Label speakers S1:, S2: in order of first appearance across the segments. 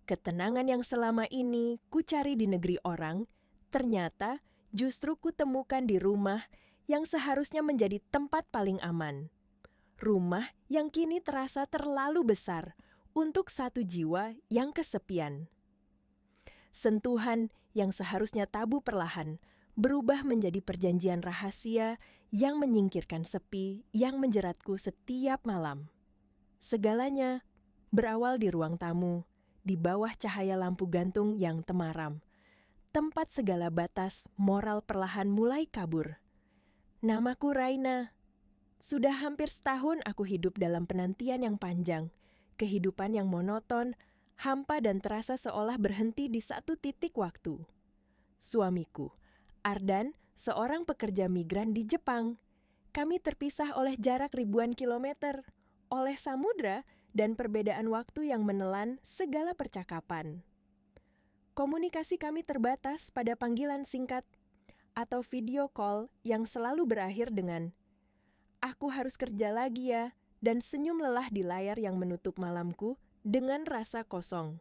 S1: Ketenangan yang selama ini kucari di negeri orang, ternyata justru kutemukan di rumah yang seharusnya menjadi tempat paling aman. Rumah yang kini terasa terlalu besar untuk satu jiwa yang kesepian. Sentuhan yang seharusnya tabu perlahan berubah menjadi perjanjian rahasia yang menyingkirkan sepi yang menjeratku setiap malam. Segalanya berawal di ruang tamu, di bawah cahaya lampu gantung yang temaram. Tempat segala batas moral perlahan mulai kabur. Namaku Raina. Sudah hampir setahun aku hidup dalam penantian yang panjang, kehidupan yang monoton, hampa dan terasa seolah berhenti di satu titik waktu. Suamiku, Ardan, seorang pekerja migran di Jepang. Kami terpisah oleh jarak ribuan kilometer, oleh samudra dan perbedaan waktu yang menelan segala percakapan. Komunikasi kami terbatas pada panggilan singkat atau video call yang selalu berakhir dengan "Aku harus kerja lagi ya," dan senyum lelah di layar yang menutup malamku dengan rasa kosong.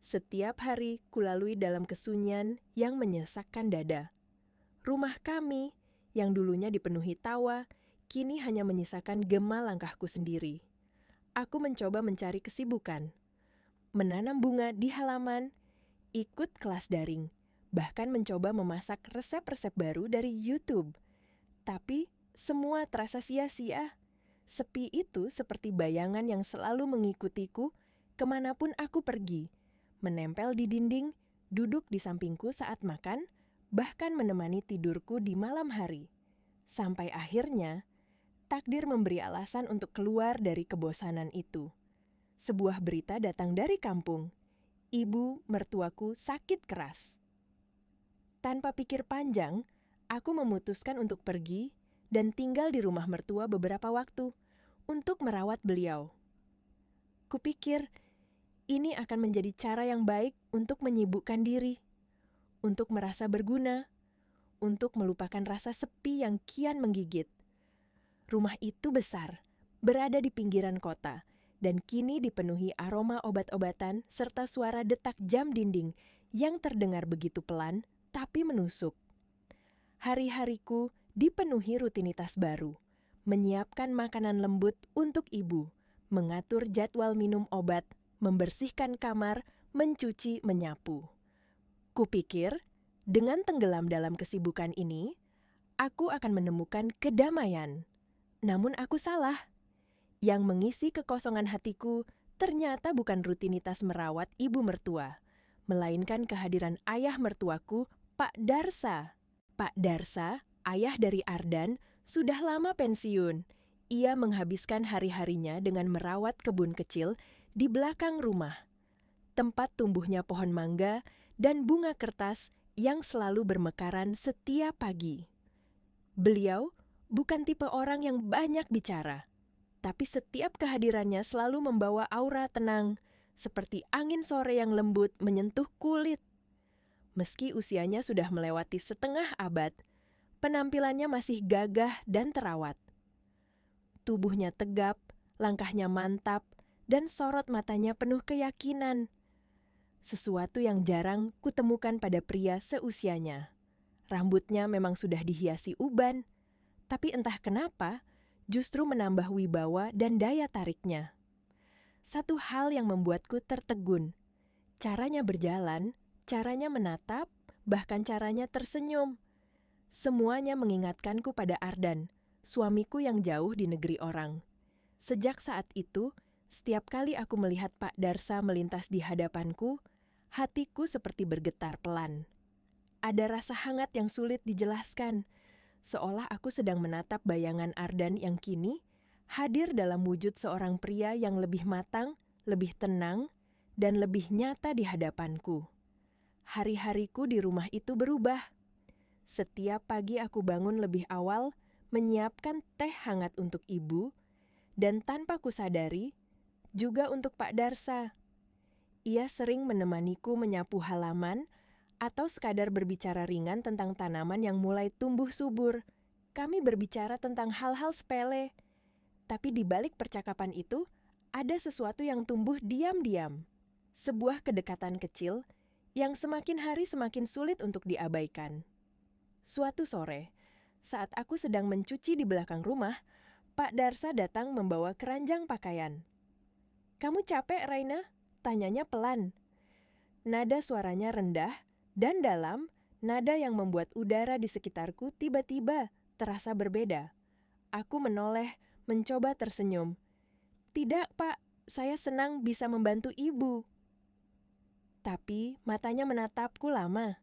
S1: Setiap hari kulalui dalam kesunyian yang menyesakkan dada. Rumah kami, yang dulunya dipenuhi tawa, kini hanya menyisakan gema langkahku sendiri. Aku mencoba mencari kesibukan. Menanam bunga di halaman, ikut kelas daring, bahkan mencoba memasak resep-resep baru dari YouTube. Tapi semua terasa sia-sia. Sepi itu seperti bayangan yang selalu mengikutiku kemanapun aku pergi, menempel di dinding, duduk di sampingku saat makan, bahkan menemani tidurku di malam hari. Sampai akhirnya, takdir memberi alasan untuk keluar dari kebosanan itu. Sebuah berita datang dari kampung. Ibu mertuaku sakit keras. Tanpa pikir panjang, aku memutuskan untuk pergi dan tinggal di rumah mertua beberapa waktu untuk merawat beliau. Kupikir, ini akan menjadi cara yang baik untuk menyibukkan diri, untuk merasa berguna, untuk melupakan rasa sepi yang kian menggigit. Rumah itu besar, berada di pinggiran kota, dan kini dipenuhi aroma obat-obatan serta suara detak jam dinding yang terdengar begitu pelan tapi menusuk. Hari-hariku dipenuhi rutinitas baru, menyiapkan makanan lembut untuk ibu, mengatur jadwal minum obat, membersihkan kamar, mencuci, menyapu. Kupikir, dengan tenggelam dalam kesibukan ini, aku akan menemukan kedamaian. Namun aku salah. Yang mengisi kekosongan hatiku ternyata bukan rutinitas merawat ibu mertua, melainkan kehadiran ayah mertuaku, Pak Darsa. Pak Darsa, ayah dari Ardan, sudah lama pensiun. Ia menghabiskan hari-harinya dengan merawat kebun kecil di belakang rumah, tempat tumbuhnya pohon mangga dan bunga kertas yang selalu bermekaran setiap pagi. Beliau bukan tipe orang yang banyak bicara, tapi setiap kehadirannya selalu membawa aura tenang, seperti angin sore yang lembut menyentuh kulit. Meski usianya sudah melewati setengah abad, penampilannya masih gagah dan terawat. Tubuhnya tegap, langkahnya mantap, dan sorot matanya penuh keyakinan. Sesuatu yang jarang kutemukan pada pria seusianya. Rambutnya memang sudah dihiasi uban, tapi entah kenapa justru menambah wibawa dan daya tariknya. Satu hal yang membuatku tertegun, caranya berjalan, caranya menatap, bahkan caranya tersenyum. Semuanya mengingatkanku pada Ardan, suamiku yang jauh di negeri orang. Sejak saat itu, setiap kali aku melihat Pak Darsa melintas di hadapanku, hatiku seperti bergetar pelan. Ada rasa hangat yang sulit dijelaskan, seolah aku sedang menatap bayangan Ardan yang kini hadir dalam wujud seorang pria yang lebih matang, lebih tenang, dan lebih nyata di hadapanku. Hari-hariku di rumah itu berubah. Setiap pagi aku bangun lebih awal, menyiapkan teh hangat untuk ibu, dan tanpa kusadari, juga untuk Pak Darsa. Ia sering menemaniku menyapu halaman, atau sekadar berbicara ringan tentang tanaman yang mulai tumbuh subur. Kami berbicara tentang hal-hal sepele, tapi di balik percakapan itu ada sesuatu yang tumbuh diam-diam. sebuah kedekatan kecil yang semakin hari semakin sulit untuk diabaikan. Suatu sore, saat aku sedang mencuci di belakang rumah, Pak Darsa datang membawa keranjang pakaian. "Kamu capek, Raina?" tanyanya pelan. Nada suaranya rendah dan dalam, nada yang membuat udara di sekitarku tiba-tiba terasa berbeda. Aku menoleh, mencoba tersenyum. "Tidak, Pak, saya senang bisa membantu Ibu." Tapi matanya menatapku lama.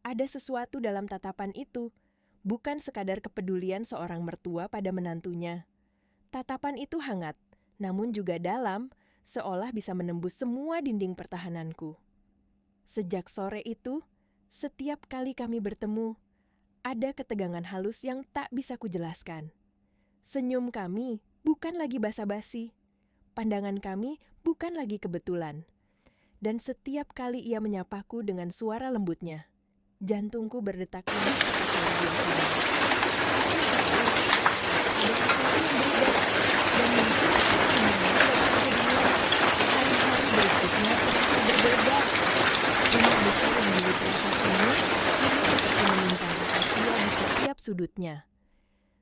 S1: Ada sesuatu dalam tatapan itu, bukan sekadar kepedulian seorang mertua pada menantunya. Tatapan itu hangat, namun juga dalam, seolah bisa menembus semua dinding pertahananku. Sejak sore itu, setiap kali kami bertemu, ada ketegangan halus yang tak bisa kujelaskan. Senyum kami bukan lagi basa-basi, pandangan kami bukan lagi kebetulan. Dan setiap kali ia menyapaku dengan suara lembutnya, jantungku berdetak keras seperti biasanya. Dan mungkin hari-hari berikutnya terasa berbeda. Rumah besar yang dulu terasa sunyi, kini seperti menimpa rahasia di setiap sudutnya.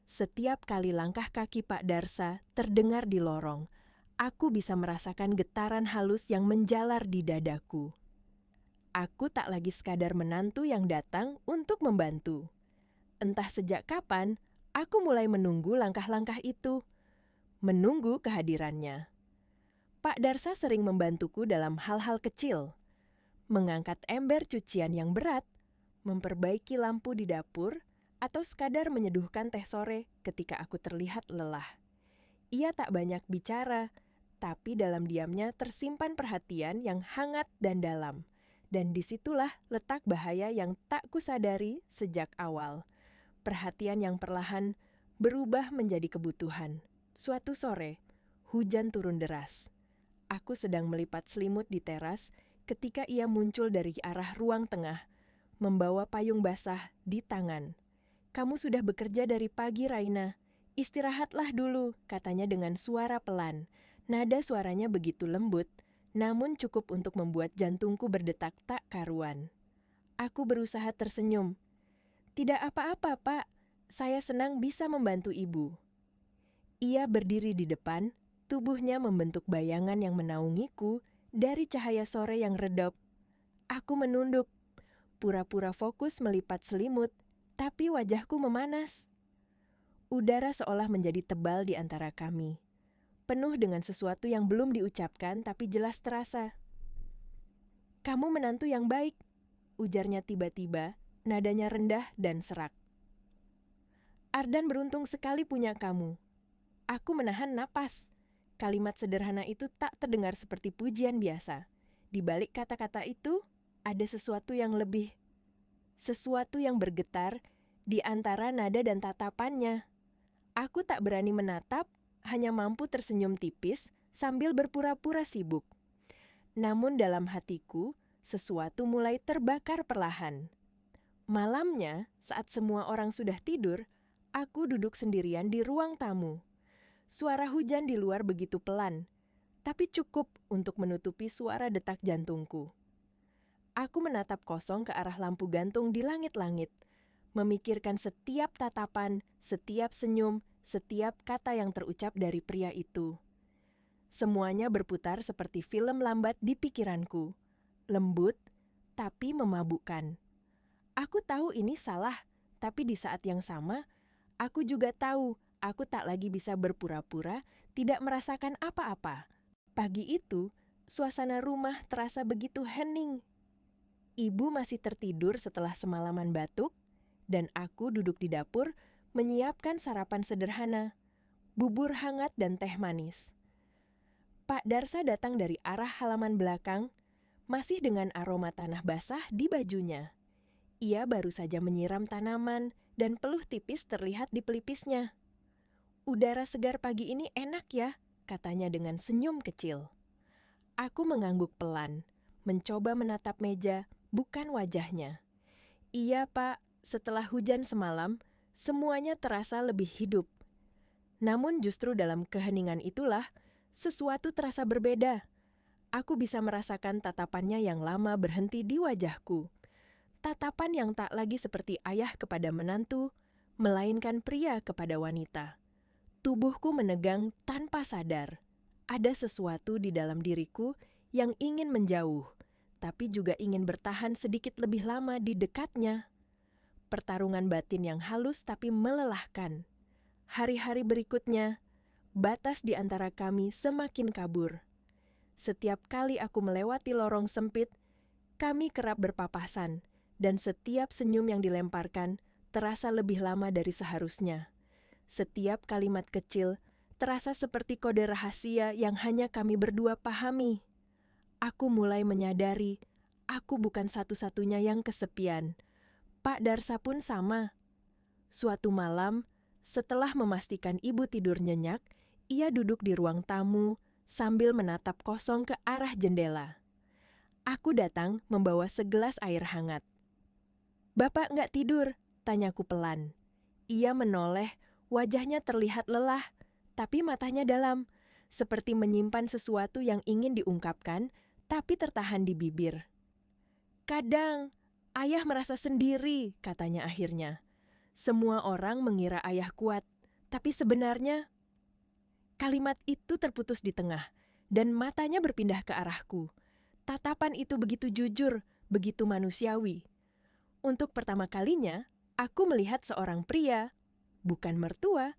S1: Setiap kali langkah kaki Pak Darsa terdengar di lorong, aku bisa merasakan getaran halus yang menjalar di dadaku. Aku tak lagi sekadar menantu yang datang untuk membantu. Entah sejak kapan, aku mulai menunggu langkah-langkah itu, menunggu kehadirannya. Pak Darsa sering membantuku dalam hal-hal kecil, mengangkat ember cucian yang berat, memperbaiki lampu di dapur, atau sekadar menyeduhkan teh sore ketika aku terlihat lelah. Ia tak banyak bicara, tapi dalam diamnya tersimpan perhatian yang hangat dan dalam. Dan disitulah letak bahaya yang tak kusadari sejak awal. Perhatian yang perlahan berubah menjadi kebutuhan. Suatu sore, hujan turun deras. Aku sedang melipat selimut di teras ketika ia muncul dari arah ruang tengah, membawa payung basah di tangan. "Kamu sudah bekerja dari pagi, Raina. Istirahatlah dulu," katanya dengan suara pelan. Nada suaranya begitu lembut, namun cukup untuk membuat jantungku berdetak tak karuan. Aku berusaha tersenyum. "Tidak apa-apa, Pak. Saya senang bisa membantu Ibu." Ia berdiri di depan, tubuhnya membentuk bayangan yang menaungiku dari cahaya sore yang redup. Aku menunduk, pura-pura fokus melipat selimut, tapi wajahku memanas. Udara seolah menjadi tebal di antara kami, penuh dengan sesuatu yang belum diucapkan tapi jelas terasa. "Kamu menantu yang baik," ujarnya tiba-tiba, nadanya rendah dan serak. "Ardan beruntung sekali punya kamu." Aku menahan napas. Kalimat sederhana itu tak terdengar seperti pujian biasa. Di balik kata-kata itu, ada sesuatu yang lebih. Sesuatu yang bergetar di antara nada dan tatapannya. Aku tak berani menatap, hanya mampu tersenyum tipis sambil berpura-pura sibuk. Namun dalam hatiku, sesuatu mulai terbakar perlahan. Malamnya, saat semua orang sudah tidur, aku duduk sendirian di ruang tamu. Suara hujan di luar begitu pelan, tapi cukup untuk menutupi suara detak jantungku. Aku menatap kosong ke arah lampu gantung di langit-langit, memikirkan setiap tatapan, setiap senyum, setiap kata yang terucap dari pria itu. Semuanya berputar seperti film lambat di pikiranku, lembut tapi memabukkan. Aku tahu ini salah, tapi di saat yang sama, aku juga tahu aku tak lagi bisa berpura-pura tidak merasakan apa-apa. Pagi itu, suasana rumah terasa begitu hening. Ibu masih tertidur setelah semalaman batuk, dan aku duduk di dapur menyiapkan sarapan sederhana, bubur hangat dan teh manis. Pak Darsa datang dari arah halaman belakang, masih dengan aroma tanah basah di bajunya. Ia baru saja menyiram tanaman dan peluh tipis terlihat di pelipisnya. "Udara segar pagi ini enak ya," katanya dengan senyum kecil. Aku mengangguk pelan, mencoba menatap meja, bukan wajahnya. "Iya, Pak, setelah hujan semalam, semuanya terasa lebih hidup." Namun justru dalam keheningan itulah, sesuatu terasa berbeda. Aku bisa merasakan tatapannya yang lama berhenti di wajahku. Tatapan yang tak lagi seperti ayah kepada menantu, melainkan pria kepada wanita. Tubuhku menegang tanpa sadar. Ada sesuatu di dalam diriku yang ingin menjauh, tapi juga ingin bertahan sedikit lebih lama di dekatnya. Pertarungan batin yang halus tapi melelahkan. Hari-hari berikutnya, batas di antara kami semakin kabur. Setiap kali aku melewati lorong sempit, kami kerap berpapasan, dan setiap senyum yang dilemparkan terasa lebih lama dari seharusnya. Setiap kalimat kecil terasa seperti kode rahasia yang hanya kami berdua pahami. Aku mulai menyadari, aku bukan satu-satunya yang kesepian. Pak Darsa pun sama. Suatu malam, setelah memastikan ibu tidur nyenyak, ia duduk di ruang tamu sambil menatap kosong ke arah jendela. Aku datang membawa segelas air hangat. "Bapak nggak tidur?" tanyaku pelan. Ia menoleh, wajahnya terlihat lelah, tapi matanya dalam, seperti menyimpan sesuatu yang ingin diungkapkan, tapi tertahan di bibir. "Kadang, ayah merasa sendiri," katanya akhirnya. "Semua orang mengira ayah kuat, tapi sebenarnya..." Kalimat itu terputus di tengah, dan matanya berpindah ke arahku. Tatapan itu begitu jujur, begitu manusiawi. Untuk pertama kalinya, aku melihat seorang pria, bukan mertua,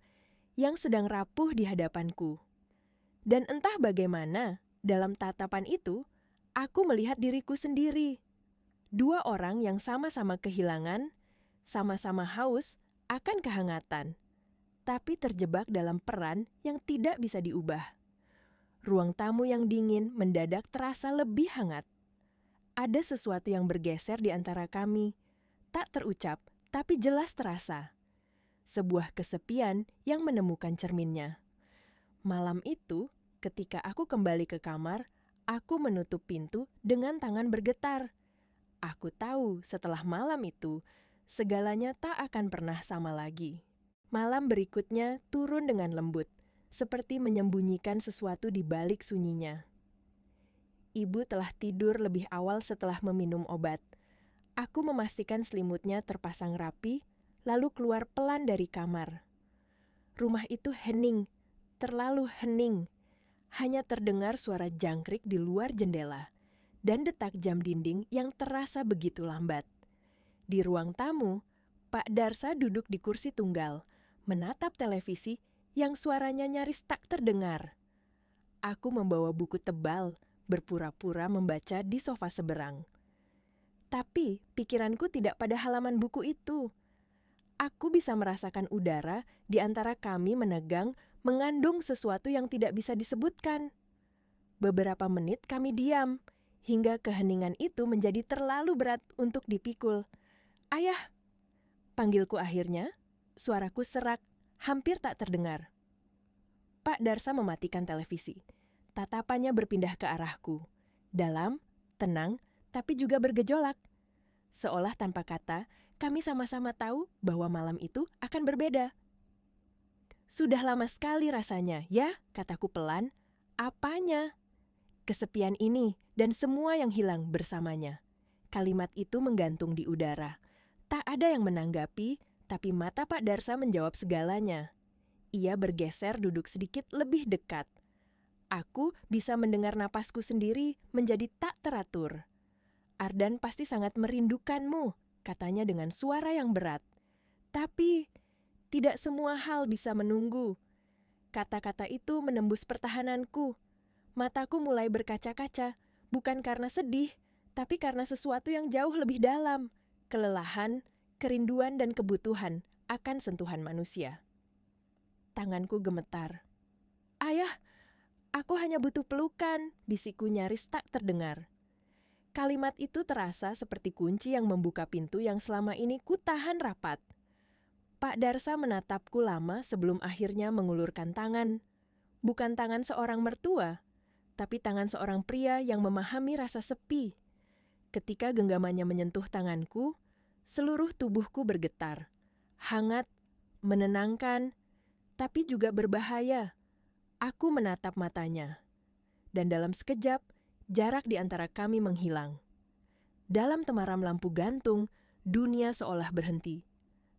S1: yang sedang rapuh di hadapanku. Dan entah bagaimana, dalam tatapan itu, aku melihat diriku sendiri. Dua orang yang sama-sama kehilangan, sama-sama haus akan kehangatan, tapi terjebak dalam peran yang tidak bisa diubah. Ruang tamu yang dingin mendadak terasa lebih hangat. Ada sesuatu yang bergeser di antara kami, tak terucap, tapi jelas terasa. Sebuah kesepian yang menemukan cerminnya. Malam itu, ketika aku kembali ke kamar, aku menutup pintu dengan tangan bergetar. Aku tahu setelah malam itu, segalanya tak akan pernah sama lagi. Malam berikutnya turun dengan lembut, seperti menyembunyikan sesuatu di balik sunyinya. Ibu telah tidur lebih awal setelah meminum obat. Aku memastikan selimutnya terpasang rapi, lalu keluar pelan dari kamar. Rumah itu hening, terlalu hening. Hanya terdengar suara jangkrik di luar jendela, dan detak jam dinding yang terasa begitu lambat. Di ruang tamu, Pak Darsa duduk di kursi tunggal, menatap televisi yang suaranya nyaris tak terdengar. Aku membawa buku tebal, berpura-pura membaca di sofa seberang. Tapi pikiranku tidak pada halaman buku itu. Aku bisa merasakan udara di antara kami menegang, mengandung sesuatu yang tidak bisa disebutkan. Beberapa menit kami diam, hingga keheningan itu menjadi terlalu berat untuk dipikul. "Ayah!" panggilku akhirnya, suaraku serak, hampir tak terdengar. Pak Darsa mematikan televisi. Tatapannya berpindah ke arahku. Dalam, tenang, tapi juga bergejolak. Seolah tanpa kata, kami sama-sama tahu bahwa malam itu akan berbeda. "Sudah lama sekali rasanya, ya?" kataku pelan. "Apanya?" "Kesepian ini dan semua yang hilang bersamanya." Kalimat itu menggantung di udara. Tak ada yang menanggapi, tapi mata Pak Darsa menjawab segalanya. Ia bergeser duduk sedikit lebih dekat. Aku bisa mendengar napasku sendiri menjadi tak teratur. "Ardan pasti sangat merindukanmu," katanya dengan suara yang berat. "Tapi, tidak semua hal bisa menunggu." Kata-kata itu menembus pertahananku. Mataku mulai berkaca-kaca, bukan karena sedih, tapi karena sesuatu yang jauh lebih dalam. Kelelahan, kerinduan dan kebutuhan akan sentuhan manusia. Tanganku gemetar. "Ayah, aku hanya butuh pelukan," bisikku nyaris tak terdengar. Kalimat itu terasa seperti kunci yang membuka pintu yang selama ini kutahan rapat. Pak Darsa menatapku lama sebelum akhirnya mengulurkan tangan. Bukan tangan seorang mertua, tapi tangan seorang pria yang memahami rasa sepi. Ketika genggamannya menyentuh tanganku, seluruh tubuhku bergetar. Hangat, menenangkan, tapi juga berbahaya. Aku menatap matanya. Dan dalam sekejap, jarak di antara kami menghilang. Dalam temaram lampu gantung, dunia seolah berhenti.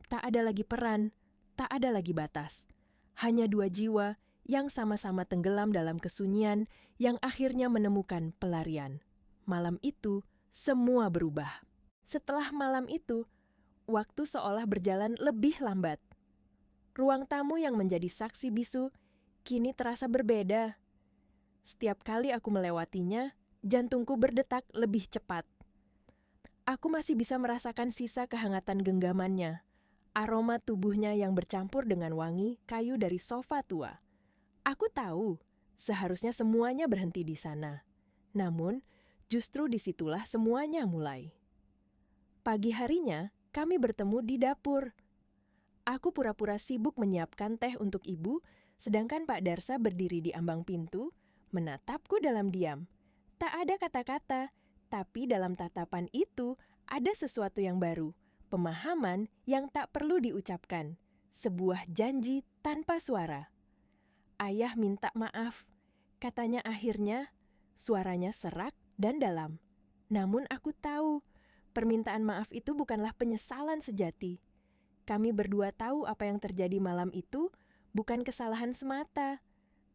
S1: Tak ada lagi peran, tak ada lagi batas. Hanya dua jiwa yang sama-sama tenggelam dalam kesunyian yang akhirnya menemukan pelarian. Malam itu, semua berubah. Setelah malam itu, waktu seolah berjalan lebih lambat. Ruang tamu yang menjadi saksi bisu kini terasa berbeda. Setiap kali aku melewatinya, jantungku berdetak lebih cepat. Aku masih bisa merasakan sisa kehangatan genggamannya, aroma tubuhnya yang bercampur dengan wangi kayu dari sofa tua. Aku tahu, seharusnya semuanya berhenti di sana. Namun, justru disitulah semuanya mulai. Pagi harinya, kami bertemu di dapur. Aku pura-pura sibuk menyiapkan teh untuk ibu, sedangkan Pak Darsa berdiri di ambang pintu, menatapku dalam diam. Tak ada kata-kata, tapi dalam tatapan itu ada sesuatu yang baru, pemahaman yang tak perlu diucapkan, sebuah janji tanpa suara. Ayah minta maaf, katanya akhirnya, suaranya serak dan dalam. Namun aku tahu, permintaan maaf itu bukanlah penyesalan sejati. Kami berdua tahu apa yang terjadi malam itu bukan kesalahan semata,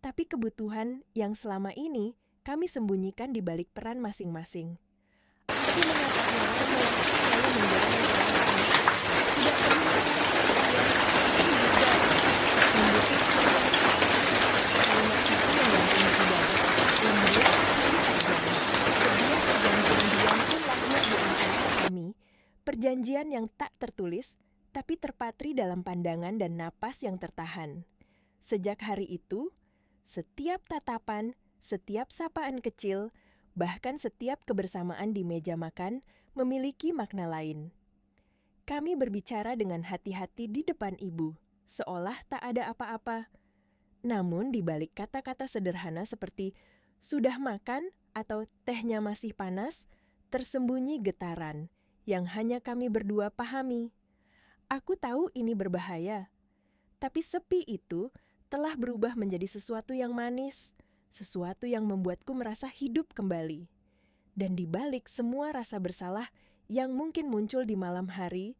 S1: tapi kebutuhan yang selama ini kami sembunyikan di balik peran masing-masing. Aku mengatakan saya mendorong tidak perlu perjanjian yang tak tertulis, tapi terpatri dalam pandangan dan napas yang tertahan. Sejak hari itu, setiap tatapan, setiap sapaan kecil, bahkan setiap kebersamaan di meja makan memiliki makna lain. Kami berbicara dengan hati-hati di depan ibu, seolah tak ada apa-apa. Namun di balik kata-kata sederhana seperti "sudah makan" atau "tehnya masih panas", tersembunyi getaran yang hanya kami berdua pahami. Aku tahu ini berbahaya, tapi sepi itu telah berubah menjadi sesuatu yang manis, sesuatu yang membuatku merasa hidup kembali. Dan di balik semua rasa bersalah yang mungkin muncul di malam hari,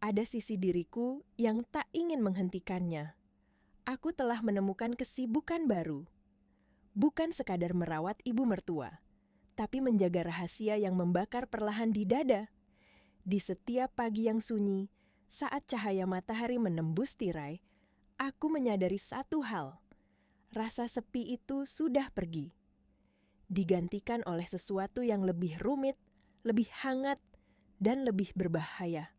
S1: ada sisi diriku yang tak ingin menghentikannya. Aku telah menemukan kesibukan baru. Bukan sekadar merawat ibu mertua, tapi menjaga rahasia yang membakar perlahan di dada. Di setiap pagi yang sunyi, saat cahaya matahari menembus tirai, aku menyadari satu hal. Rasa sepi itu sudah pergi. Digantikan oleh sesuatu yang lebih rumit, lebih hangat, dan lebih berbahaya.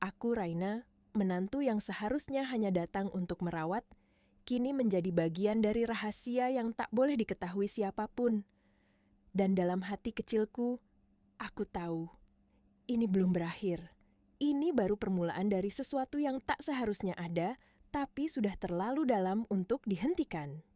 S1: Aku, Raina, menantu yang seharusnya hanya datang untuk merawat, kini menjadi bagian dari rahasia yang tak boleh diketahui siapapun. Dan dalam hati kecilku, aku tahu, ini belum berakhir. Ini baru permulaan dari sesuatu yang tak seharusnya ada, tapi sudah terlalu dalam untuk dihentikan.